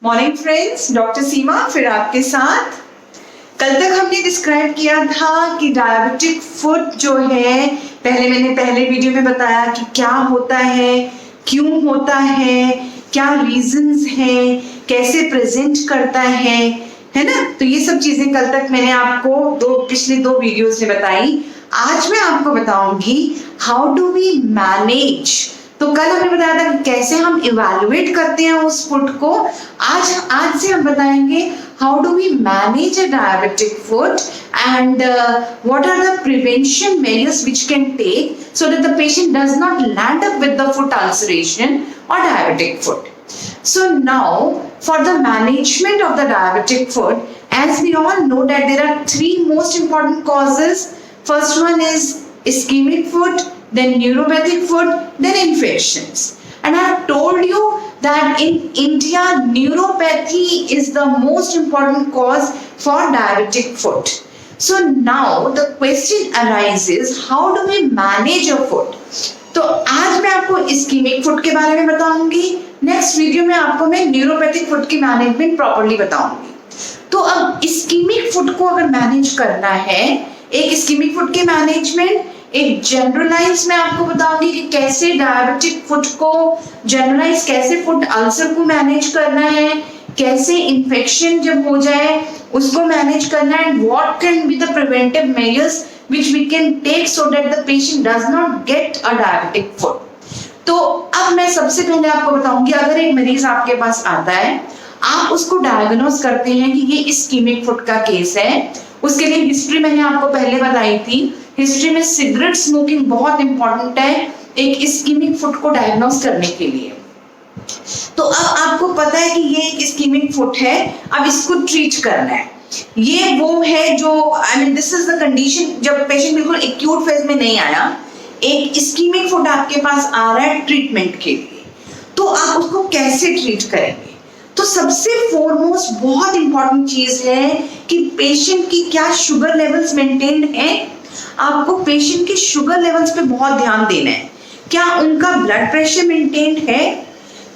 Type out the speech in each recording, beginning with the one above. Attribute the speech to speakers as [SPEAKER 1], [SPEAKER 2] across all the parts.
[SPEAKER 1] Morning friends, doctor सीमा फिर आपके साथ। कल तक हमने डिस्क्राइब किया था कि डायबिटिक फुट जो है, मैंने पहले वीडियो में बताया कि क्या होता है, क्यों होता है, क्या रीजंस हैं, कैसे प्रेजेंट करता है ना। तो ये सब चीजें कल तक मैंने आपको पिछले दो वीडियोस में बताई। आज मैं आपको बताऊंगी हाउ डू वी मैनेज। तो कल हमने बताया था कि कैसे हम इवैल्यूएट करते हैं उस फुट को। आज से हम बताएंगे how do we manage a diabetic foot and what are the prevention measures which can take so that the patient does not land up with the foot ulceration और diabetic foot. So now for the management of the diabetic foot, as we all know that there are three most important causes. First one is ischemic foot, then neuropathic foot, then infections. And I have told you that in India, neuropathy is the most important cause for diabetic foot. So now the question arises, how do we manage a foot? तो आज मैं आपको ischaemic foot के बारे में बताऊंगी। Next video में आपको मैं न्यूरोपैथिक फुट की मैनेजमेंट प्रॉपर्ली बताऊंगी। तो अब इस्कीमिक फुट को अगर मैनेज करना है, एक इस्कीमिक फुट की मैनेजमेंट, एक जनरलाइज मैं आपको बताऊंगी कि कैसे डायबिटिक फुट को जनरलाइज, कैसे फुट अल्सर को मैनेज करना है, कैसे इन्फेक्शन जब हो जाए उसको मैनेज करना है, and what can be the preventive measures which we can take so that the patient does not get a diabetic foot. तो अब मैं सबसे पहले आपको बताऊंगी, अगर एक मरीज आपके पास आता है, आप उसको डायग्नोस करते हैं कि ये इस्कीमिक फुट का केस है, उसके लिए हिस्ट्री मैंने आपको पहले बताई थी। हिस्ट्री में सिगरेट स्मोकिंग बहुत इंपॉर्टेंट है एक इस्कीमिक फुट को डायग्नोस करने के लिए। तो अब आपको पता है कि ये एक इस्कीमिक फुट है, अब इसको ट्रीट करना है। ये वो है जो दिस इज द कंडीशन जब पेशेंट बिल्कुल एक्यूट फेज में नहीं आया, एक इस्कीमिक फुट आपके पास आ रहा है ट्रीटमेंट के लिए, तो आप उसको कैसे ट्रीट करेंगे। तो सबसे फॉरमोस्ट बहुत इंपॉर्टेंट चीज है कि पेशेंट की क्या शुगर लेवल्स मेंटेन्ड है। आपको पेशेंट के शुगर लेवल्स पे बहुत ध्यान देना है। क्या उनका ब्लड प्रेशर मेंटेन्ड है,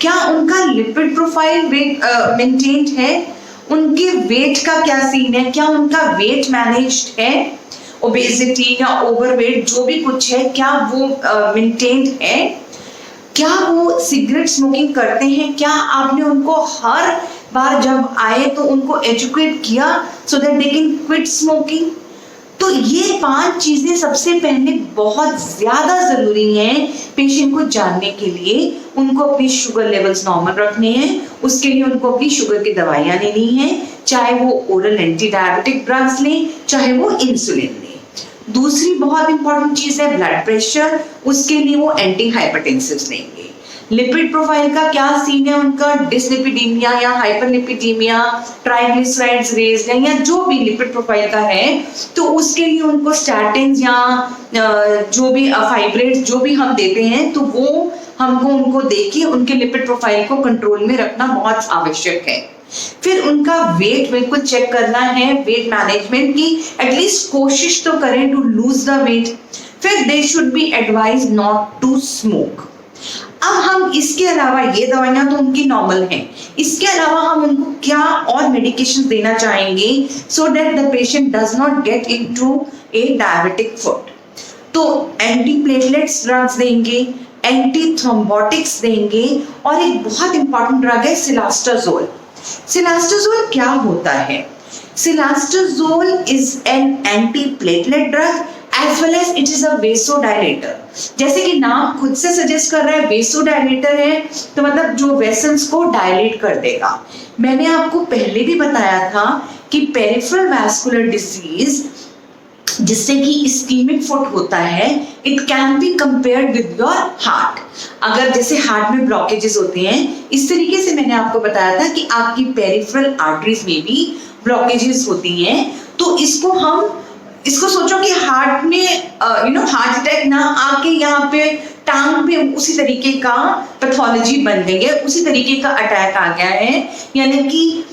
[SPEAKER 1] क्या उनका लिपिड प्रोफाइल मेंटेन्ड है, उनके वेट का क्या सीन है, क्या उनका वेट मैनेज्ड है, ओबेसिटी या ओवरवेट जो भी कुछ है क्या वो मेंटेन्ड है, क्या वो सिगरेट स्मोकिंग करते हैं, क्या आपने उनको हर बार जब आए तो उनको एजुकेट किया so that they can quit smoking. तो ये 5 चीजें सबसे पहले बहुत ज्यादा जरूरी हैं पेशेंट को जानने के लिए। उनको अपनी शुगर लेवल्स नॉर्मल रखने हैं, उसके लिए उनको अपनी शुगर की दवाइयां लेनी है, चाहे वो ओरल एंटी डायबिटिक ड्रग्स लें, चाहे वो इंसुलिन लें। दूसरी बहुत इंपॉर्टेंट चीज है ब्लड प्रेशर, उसके लिए वो एंटी हाइपरटेंसिव्स लेंगे। लिपिड प्रोफाइल का क्या सीन है उनका, डिसलिपिडीमिया या हाइपरलिपिडीमिया, ट्राइग्लिसराइड्स रेज है या जो भी लिपिड प्रोफाइल का है, तो उसके लिए उनको स्टैटिन्स या जो भी फाइब्रेट्स जो भी हम देते हैं, तो वो हमको उनको देके उनके लिपिड प्रोफाइल को कंट्रोल में रखना बहुत आवश्यक है। फिर उनका वेट बिल्कुल चेक करना है, वेट मैनेजमेंट की एटलीस्ट कोशिश तो करें टू लूज द वेट। फिर they should be advise not to smoke. अब हम इसके अलावा, ये दवाइयां तो उनकी नॉर्मल हैं, इसके अलावा हम उनको क्या और मेडिकेशन देना चाहेंगे सो that the patient does not get into A diabetic foot. तो एंटी प्लेटलेट्स ड्रग्स देंगे, एंटी थ्रोम्बोटिक्स देंगे, और एक बहुत इंपॉर्टेंट ड्रग है सिलास्टाजोल। सिलास्टाजोल क्या होता है? Cilostazol is an anti platelet drug as well as it is a vasodilator। जैसे कि नाम खुद से सजेस्ट कर रहा है vasodilator है, तो मतलब जो वेसल्स को डायलेट कर देगा। मैंने आपको पहले भी बताया था कि पेरिफेरल वैस्कुलर डिजीज जिससे कि इस्कीमिक फुट होता है, it can be compared with your heart. अगर जैसे हार्ट में ब्लॉकेजेस होते हैं, इस तरीके से मैंने आपको बताया था कि आपकी पेरिफेरल आर्टरीज में भी ब्लॉकेजेस होती हैं, तो इसको हम इसको सोचो कि हार्ट में हार्ट अटैक ना आके यहाँ पे टांग पे उसी तरीके का पैथोलॉजी बन गई है, उसी तरीके का अटैक आ गया है, यानी कि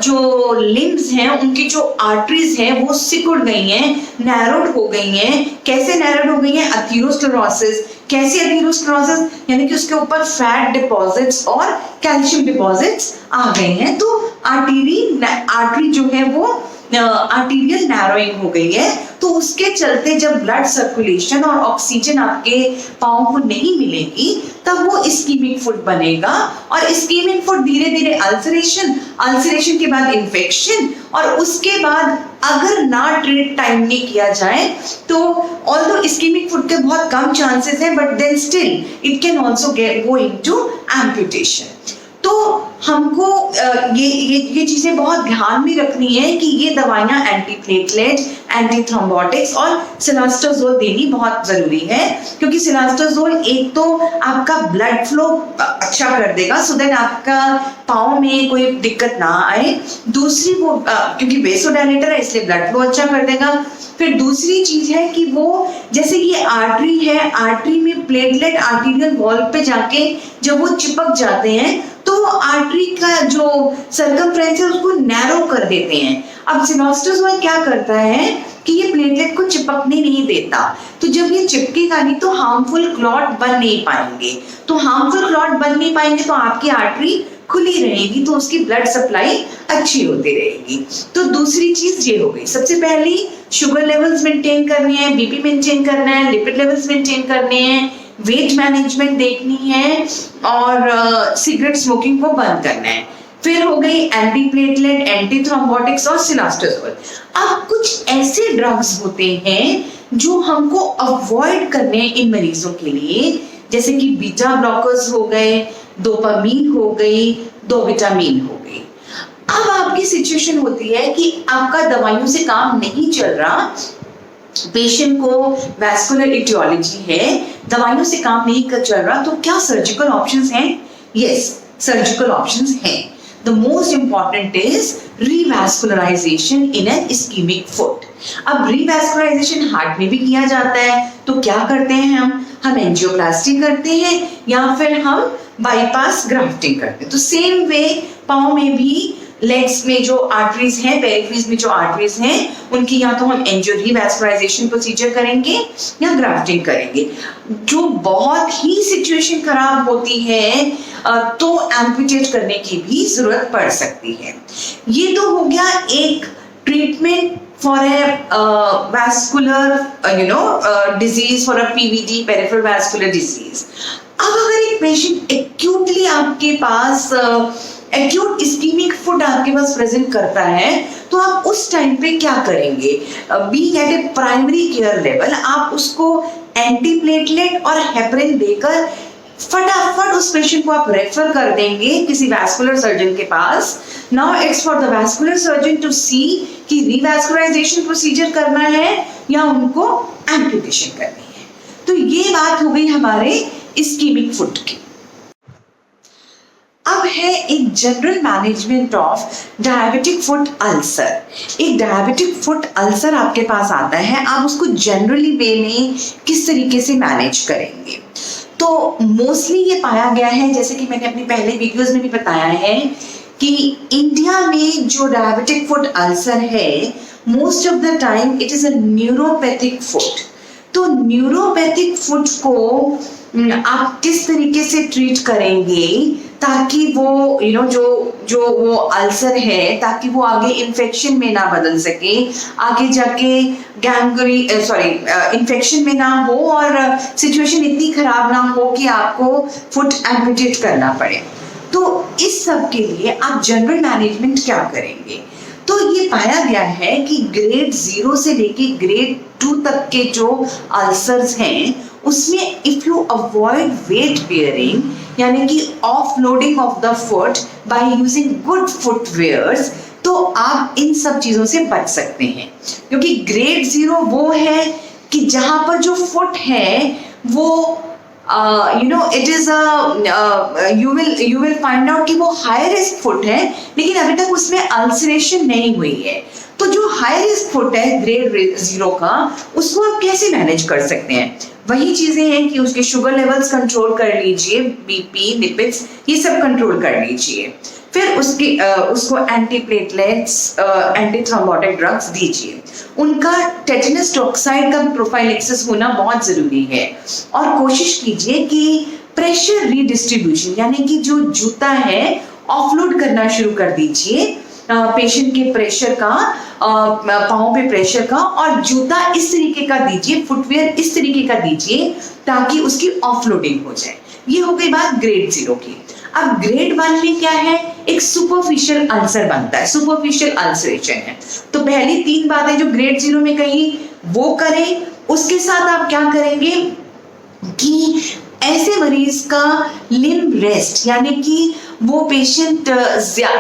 [SPEAKER 1] जो लिम्स हैं उनकी जो आर्टरीज हैं वो सिकुड़ गई हैं, नैरोड हो गई हैं। कैसे नैरोड हो गई हैं? अथीरोस्क्लेरोसिस। कैसे अथीरोस्क्लेरोसिस? यानी कि उसके ऊपर फैट डिपॉजिट्स और कैल्शियम डिपॉजिट्स आ गए हैं, तो आर्टरी जो है वो आर्टीरियल नैरोइंग हो गई है। तो उसके चलते जब ब्लड सर्कुलेशन और ऑक्सीजन आपके पाँव को नहीं मिलेगी तब वो इस्कीमिक फुट बनेगा, और इस्कीमिक फुट धीरे धीरे अल्सरेशन के बाद इन्फेक्शन, और उसके बाद अगर ना ट्रीट टाइम में किया जाए तो ऑल्दो इस्कीमिक फुट के बहुत कम चांसेस हैं, but then still it can also go into amputation. तो हमको ये चीजें बहुत ध्यान में रखनी है कि ये दवाइयां एंटीप्लेटलेट, एंटी थ्रोम्बोटिक्स और सिलास्टोजोल देनी बहुत जरूरी है, क्योंकि सिलास्टोजोल एक तो आपका ब्लड फ्लो अच्छा कर देगा, सो दैट आपका पाँव में कोई दिक्कत ना आए। दूसरी वो क्योंकि वेसोडायलेटर है इसलिए ब्लड फ्लो अच्छा कर देगा। फिर दूसरी चीज है कि वो जैसे ये आर्टरी है, आर्टरी में प्लेटलेट आर्टीरियल वॉल पे जाके जब वो चिपक जाते हैं तो आर्टरी का जो सर्कमफ्रेंस है उसको नैरो कर देते हैं। अब सिलास्टोजोल क्या करता है कि ये प्लेटलेट को चिपकने नहीं देता, तो जब ये चिपकेगा नहीं तो हार्मफुल क्लॉट बन नहीं पाएंगे, तो हार्मफुल क्लॉट बन नहीं पाएंगे तो आपकी आर्टरी खुली रहेगी, तो उसकी ब्लड सप्लाई अच्छी होती रहेगी। तो दूसरी चीज ये हो गई। सबसे पहली शुगर लेवल्स मेंटेन करनी है, बीपी मेंटेन करना है, लिपिड लेवल्स मेंटेन करने हैं, वेट मैनेजमेंट देखनी है, और सिगरेट स्मोकिंग को बंद करना है। फिर हो गई एंटी प्लेटलेट, एंटी थ्रोम्बोटिक्स और सिलास्टोजोल। अब कुछ ऐसे ड्रग्स होते हैं जो हमको अवॉइड करने इन मरीजों के लिए, जैसे कि बीटा ब्लॉकर्स हो गए, डोपामीन हो गई, डोबिटामीन हो गई। अब आपकी सिचुएशन होती है कि आपका दवाइयों से काम नहीं चल रहा, पेशेंट को वैस्कुलर इटियोलॉजी है, दवाइयों से काम नहीं चल रहा, तो क्या सर्जिकल ऑप्शंस हैं? यस, सर्जिकल ऑप्शंस हैं। The most important is revascularization in an ischemic foot. अब revascularization हार्ट में भी किया जाता है, तो क्या करते हैं हम एंजियोप्लास्टी करते हैं या फिर हम बाईपास ग्राफ्टिंग करते हैं। तो सेम वे पाँव में भी लेग्स में जो आर्टरीज हैं, पेरिफेरीज में जो आर्टरीज हैं, उनकी या तो हम एंजियो रिवैस्कुलराइजेशन प्रोसीजर करेंगे या ग्राफ्टिंग करेंगे। जो बहुत ही सिचुएशन खराब होती है तो एम्पुटेट करने की भी जरूरत पड़ सकती है। ये तो हो गया एक treatment for a vascular disease, for a PVD, peripheral vascular disease. अब अगर एक पेशेंट एक्यूटली आपके पास एक्यूट इस्कीमिक फुट आपके पास प्रेजेंट करता है, तो आप उस टाइम पे क्या करेंगे? Being at A primary care level आप उसको एंटीप्लेटलेट और हेपरिन देकर फटाफट उस पेशेंट को आप रेफर कर देंगे किसी वैस्कुलर सर्जन के पास। Now it's for the vascular surgeon to see कि रिवैस्कुलराइजेशन प्रोसीजर करना है या उनको एम्पुटेशन करनी है। तो ये बात हो गई हमारे इस्कीमिक फुट की। अब है एक general management of diabetic foot ulcer. एक डायबिटिक फुट अल्सर आपके पास आता है, आप उसको जनरली वे में किस तरीके से मैनेज करेंगे? तो मोस्टली ये पाया गया है, जैसे कि मैंने अपनी पहले वीडियोस में भी बताया है, कि इंडिया में जो डायबिटिक फुट अल्सर है most of the time it is a neuropathic foot. तो न्यूरोपैथिक फुट को आप किस तरीके से ट्रीट करेंगे ताकि वो जो वो अल्सर है ताकि वो आगे इन्फेक्शन में ना बदल सके, आगे जाके इन्फेक्शन में ना हो और सिचुएशन इतनी खराब ना हो कि आपको फुट एम्पुटेट करना पड़े। तो इस सब के लिए आप जनरल मैनेजमेंट क्या करेंगे? तो ये पाया गया है कि ग्रेड 0 से लेके ग्रेड 2 तक के जो अल्सर्स हैं उसमें if you avoid weight bearing, यानी कि offloading of the foot by using good footwears, तो आप इन सब चीजों से बच सकते हैं। क्योंकि ग्रेड 0 वो है कि जहां पर जो फुट है वो it is you will find out कि वो हाई रिस्क फुट है, लेकिन अभी तक उसमें अल्सरेशन नहीं हुई है। तो जो हाई रिस्क फुट है ग्रेड 0 का, उसको आप कैसे मैनेज कर सकते हैं? वही चीजें हैं कि उसके शुगर लेवल्स कंट्रोल कर लीजिए, बीपी, लिपिड्स, ये सब कंट्रोल कर लीजिए। फिर उसको एंटीप्लेटलेट्स, एंटी थ्रोम्बोटिक ड्रग्स दीजिए। उनका टेटनस टॉक्साइड का प्रोफाइलेक्सिस होना बहुत जरूरी है। और कोशिश कीजिए कि प्रेशर रीडिस्ट्रीब्यूशन, यानी कि जो जूता है ऑफलोड करना शुरू कर दीजिए पेशेंट के प्रेशर का, पाँव पे प्रेशर का, और जूता इस तरीके का दीजिए, फुटवेयर इस तरीके का दीजिए ताकि उसकी ऑफलोडिंग हो जाए। ये हो गई बात ग्रेड 0 की। अब ग्रेड 1 में क्या है? एक सुपरफिशियल अल्सर बनता है, सुपरफिशियल अल्सरेशन है। तो पहली 3 बातें जो ग्रेड 0 में कही वो करें। उसके साथ आप क्या करेंगे कि ऐसे मरीज का लिम्ब रेस्ट, यानी कि वो पेशेंट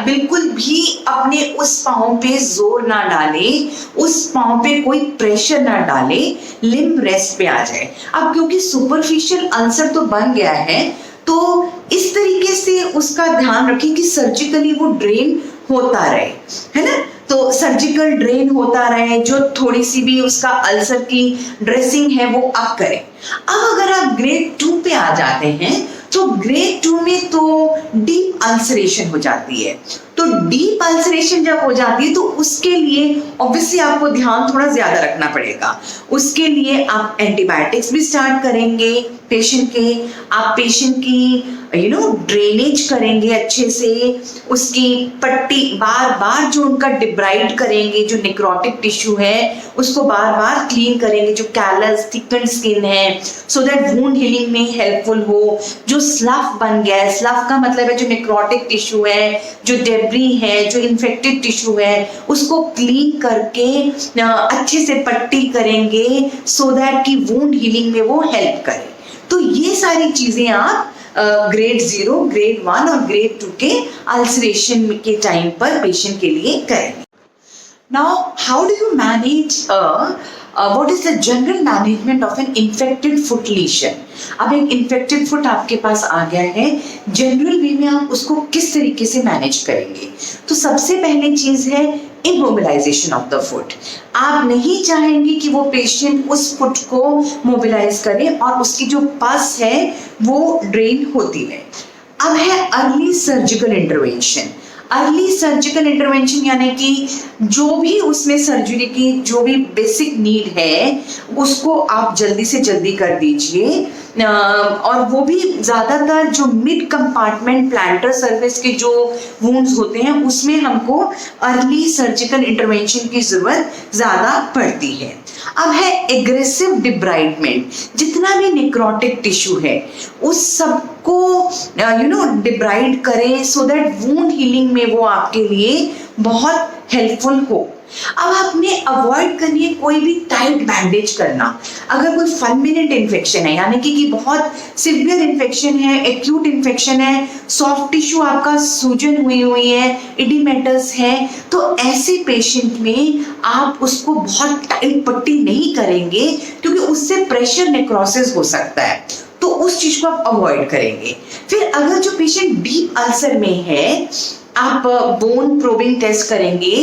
[SPEAKER 1] बिल्कुल भी अपने उस पाँव पे जोर ना डाले, उस पाँव पे कोई प्रेशर ना डाले, लिम्ब रेस्ट पे आ जाए। अब क्योंकि सुपरफिशियल अल्सर तो बन गया है, तो इस तरीके से उसका ध्यान रखें कि सर्जिकली वो ड्रेन होता रहे, है ना? तो सर्जिकल ड्रेन होता रहे, जो थोड़ी सी भी उसका अल्सर की ड्रेसिंग है वो आप करें। अब अगर आप ग्रेड 2 पे आ जाते हैं, तो ग्रेड 2 में तो डीप अल्सरेशन हो जाती है। तो डीप अल्सरेशन जब हो जाती है तो उसके लिए ऑब्वियसली आपको ध्यान थोड़ा ज्यादा रखना पड़ेगा। उसके लिए आप एंटीबायोटिक्स भी स्टार्ट करेंगे पेशेंट के, आप पेशेंट की ड्रेनेज करेंगे अच्छे से, उसकी पट्टी बार बार जो उनका डिब्राइड करेंगे, जो नेक्रोटिक टिश्यू है उसको बार बार क्लीन करेंगे, जो कैलस थिकन्ड स्किन है, सो दैट वुंड हीलिंग में हेल्पफुल हो। जो स्लफ बन गया है, स्लफ का मतलब है जो नेक्रोटिक टिश्यू है, जो डेब्री है, जो इन्फेक्टेड टिश्यू है, उसको क्लीन करके अच्छे से पट्टी करेंगे सो दैट कि वुंड हीलिंग में वो हेल्प करे। तो ये सारी चीजें आप ग्रेड 0, ग्रेड 1 और ग्रेड 2 के अल्सरेशन के टाइम पर पेशेंट के लिए करेंगे। Now how do you manage what is the general management of an infected foot lesion? अब एक infected foot आपके पास आ गया है, जनरल वे में आप उसको किस तरीके से मैनेज करेंगे? तो सबसे पहली चीज है इमोबिलाइजेशन ऑफ द फुट। आप नहीं चाहेंगे कि वो पेशेंट उस फुट को मोबिलाइज करे और उसकी जो पस है वो ड्रेन होती रहे। अब है early surgical intervention. Early surgical intervention यानी कि जो भी उसमें सर्जरी की जो भी बेसिक नीड है उसको आप जल्दी से जल्दी कर दीजिए। और वो भी ज़्यादातर जो मिड कंपार्टमेंट प्लांटर सर्विस के जो वुंड्स होते हैं उसमें हमको अर्ली सर्जिकल इंटरवेंशन की ज़रूरत ज़्यादा पड़ती है। अब है एग्रेसिव डिब्राइडमेंट। जितना भी नेक्रोटिक टिश्यू है उस सबको डिब्राइड करें सो दैट वुंड हीलिंग में वो आपके लिए बहुत हेल्पफुल हो। अब आपने अवॉइड करनी है कोई भी टाइट बैंडेज करना। अगर कोई फल्मिनेंट इन्फेक्शन है यानी कि बहुत सिवियर इन्फेक्शन है, एक्यूट इन्फेक्शन है, सॉफ्ट टिश्यू आपका सूजन हुई है, इडिमेटस है, तो ऐसे पेशेंट में आप उसको बहुत टाइट पट्टी नहीं करेंगे क्योंकि उससे प्रेशर नेक्रोसिस हो सकता है, तो उस चीज को आप अवॉइड करेंगे। फिर अगर जो पेशेंट डीप अल्सर में है आप बोन प्रोबिंग टेस्ट करेंगे,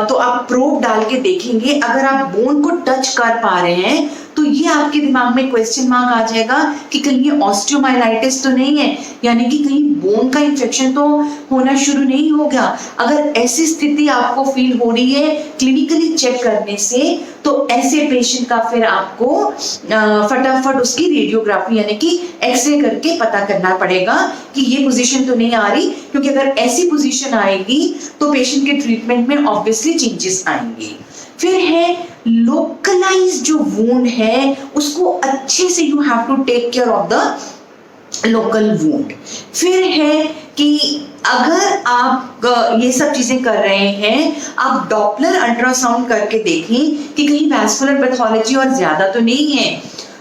[SPEAKER 1] तो आप प्रोब डाल के देखेंगे। अगर आप बोन को टच कर पा रहे हैं तो ये आपके दिमाग में क्वेश्चन मार्क आ जाएगा कि कहीं ये ऑस्टियोमाइलाइटिस तो नहीं है, यानी कि कहीं बोन का इन्फेक्शन तो होना शुरू नहीं हो गया। अगर ऐसी स्थिति आपको फील हो रही है क्लिनिकली चेक करने से, तो ऐसे पेशेंट का फिर आपको फटाफट उसकी रेडियोग्राफी यानी कि एक्सरे करके पता करना पड़ेगा कि ये पोजीशन तो नहीं आ रही, क्योंकि अगर ऐसी पोजीशन आएगी तो पेशेंट के ट्रीटमेंट में ऑब्वियसली चेंजेस आएंगे। फिर है लोकलाइज जो वुंड है उसको अच्छे से you have to take care of the local wound. फिर है कि अगर आप ये सब चीजें कर रहे हैं, आप डॉपलर अल्ट्रासाउंड करके देखें कि कहीं वैस्कुलर पैथोलॉजी और ज्यादा तो नहीं है।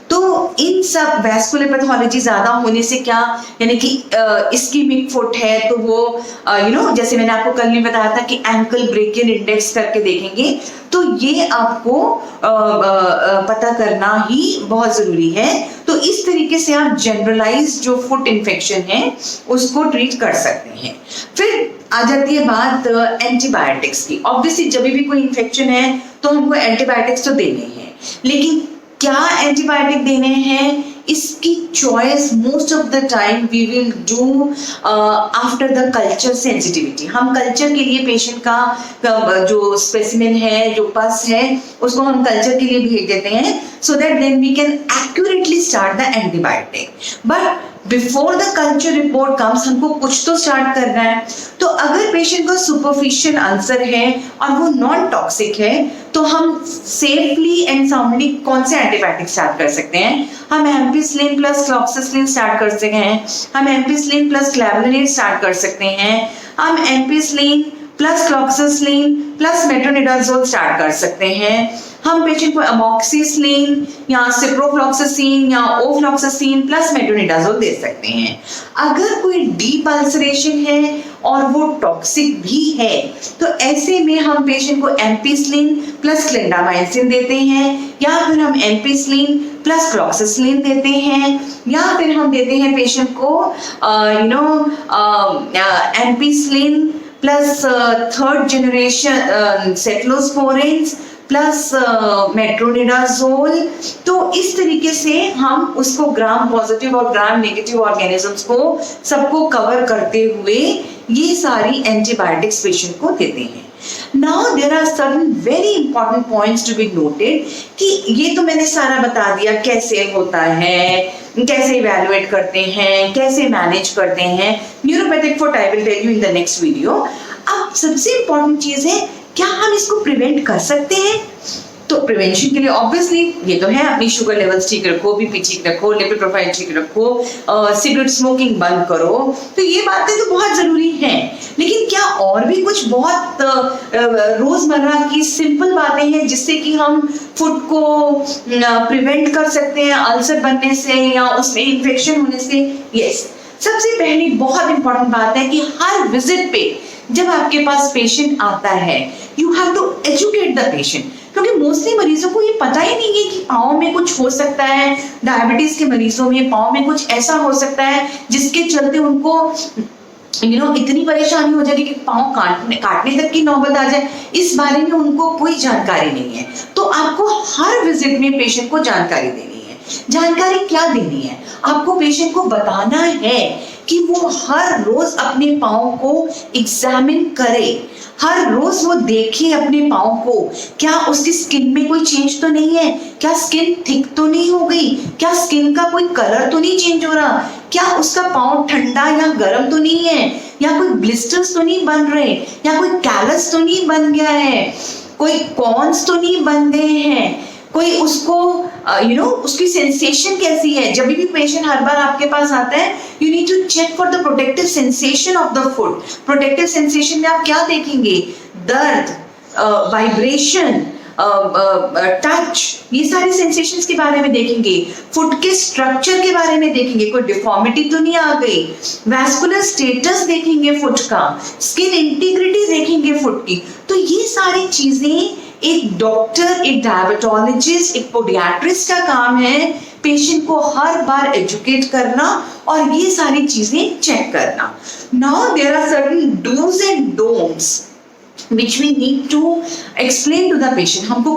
[SPEAKER 1] तो तो इन सब वैस्कुलर पैथोलॉजी ज्यादा होने से क्या, यानी कि इस्कीमिक फुट है तो वो जैसे मैंने आपको कल में बताया था कि एंकल ब्रेकियल इंडेक्स करके देखेंगे, तो ये आपको पता करना ही बहुत जरूरी है। तो इस तरीके से आप जनरलाइज जो फुट इन्फेक्शन है उसको ट्रीट कर सकते हैं। फिर आ जाती है बात एंटीबायोटिक्स की। ऑब्वियसली जब भी कोई इन्फेक्शन है तो हमको एंटीबायोटिक्स तो देने हैं, लेकिन क्या एंटीबायोटिक देने हैं इसकी choice most of the time we will do after the culture sensitivity. हम कल्चर के लिए पेशेंट का जो स्पेसिमेन है, जो पस है, उसको हम कल्चर के लिए भेज देते हैं so that then we can accurately start the antibiotic. But before the culture report comes हमको कुछ तो स्टार्ट करना है। तो अगर पेशेंट को सुपरफिशियल अल्सर है और वो नॉन टॉक्सिक है तो हम सेफली एंड साउंडली कौन से एंटीबायोटिक स्टार्ट कर सकते हैं? हम एम्पिसिलिन प्लस क्लॉक्सिसिलिन स्टार्ट कर सकते हैं, हम एम्पिसिलिन प्लस क्लैवेलिनेट स्टार्ट कर सकते हैं, हम ampicillin plus cloxacillin plus metronidazole start कर सकते हैं, हम पेशेंट को अमोक्सिसिलिन या सिप्रोफ्लॉक्सासिन या ओफ्लॉक्सासिन प्लस मेट्रोनिडाजोल दे सकते हैं। अगर कोई डीप अल्सरेशन है और वो टॉक्सिक भी है तो ऐसे में हम पेशेंट को एम्पिसिलिन प्लस क्लिंडामाइसिन देते हैं, या फिर हम एम्पिसिलिन प्लस क्लॉक्सिसिलिन देते हैं, या फिर हम देते हैं पेशेंट को ampicillin plus third generation cephalosporins plus metronidazole. तो इस तरीके से हम उसको ग्राम पॉजिटिव और ग्राम नेगेटिव ऑर्गेनिजम्स को सबको कवर करते हुए ये सारी एंटीबायोटिक्स पेशेंट को देते हैं। Now there are certain very important points to be noted कि ये तो मैंने सारा बता दिया कैसे होता है, कैसे इवैल्यूएट करते हैं, कैसे मैनेज करते हैं। Neuropathic foot I will tell you in the next video. अब सबसे इम्पोर्टेंट चीज है, क्या हम इसको प्रिवेंट कर सकते हैं? तो प्रिवेंशन के लिए ऑब्वियसली ये तो है, अपनी शुगर लेवल्स ठीक रखो, बीपी ठीक रखो, लिपिड प्रोफाइल ठीक रखो, सिगरेट स्मोकिंग बंद करो। तो ये बातें तो बहुत जरूरी हैं, लेकिन क्या और भी कुछ बहुत रोजमर्रा की सिंपल बातें हैं जिससे कि हम फुट को प्रिवेंट कर सकते हैं अल्सर बनने से या उसमें इन्फेक्शन होने से? यस। सबसे पहली बहुत इंपॉर्टेंट बात है कि हर विजिट पे जब आपके पास पेशेंट आता है you have to educate the patient, क्योंकि मोस्टली मरीजों को ये पता ही नहीं है कि पाँव में कुछ हो सकता है। डायबिटीज के मरीजों में पाँव में कुछ ऐसा हो सकता है जिसके चलते उनको इतनी परेशानी हो जाएगी कि पाँव काटने तक की नौबत आ जाए। इस बारे में उनको कोई जानकारी नहीं है। तो आपको हर विजिट में पेशेंट को जानकारी देनी है। जानकारी क्या देनी है? आपको पेशेंट को बताना है कि वो हर रोज अपने पाँव को एग्जामिन करे, हर रोज वो देखे अपने पाँव को, क्या उसकी स्किन में कोई चेंज तो नहीं है, क्या स्किन थिक तो नहीं हो गई, क्या स्किन का कोई कलर तो नहीं चेंज हो रहा, क्या उसका पाँव ठंडा या गर्म तो नहीं है, या कोई ब्लिस्टर्स तो नहीं बन रहे, या कोई कैलस तो नहीं बन गया है, कोई कॉन्स तो नहीं बन गए हैं, कोई उसको उसकी सेंसेशन कैसी है। जब भी पेशेंट हर बार आपके पास आता है you need to check for the protective sensation of the foot. Protective sensation में आप क्या देखेंगे? दर्द, वाइब्रेशन, टच, ये सारे सेंसेशंस के बारे में देखेंगे। फुट के स्ट्रक्चर के बारे में देखेंगे, कोई डिफॉर्मिटी तो नहीं आ गई। वैस्कुलर स्टेटस देखेंगे फुट का, स्किन इंटीग्रिटी देखेंगे फुट की। तो ये सारी चीजें एक डॉक्टर, एक डायबिटोलॉजिस्ट, एक पोडियाट्रिस्ट का काम है पेशेंट को हर बार एजुकेट करना और ये सारी चीजें चेक करना। Now there are certain dos and don'ts which we need to explain to the patient। हमको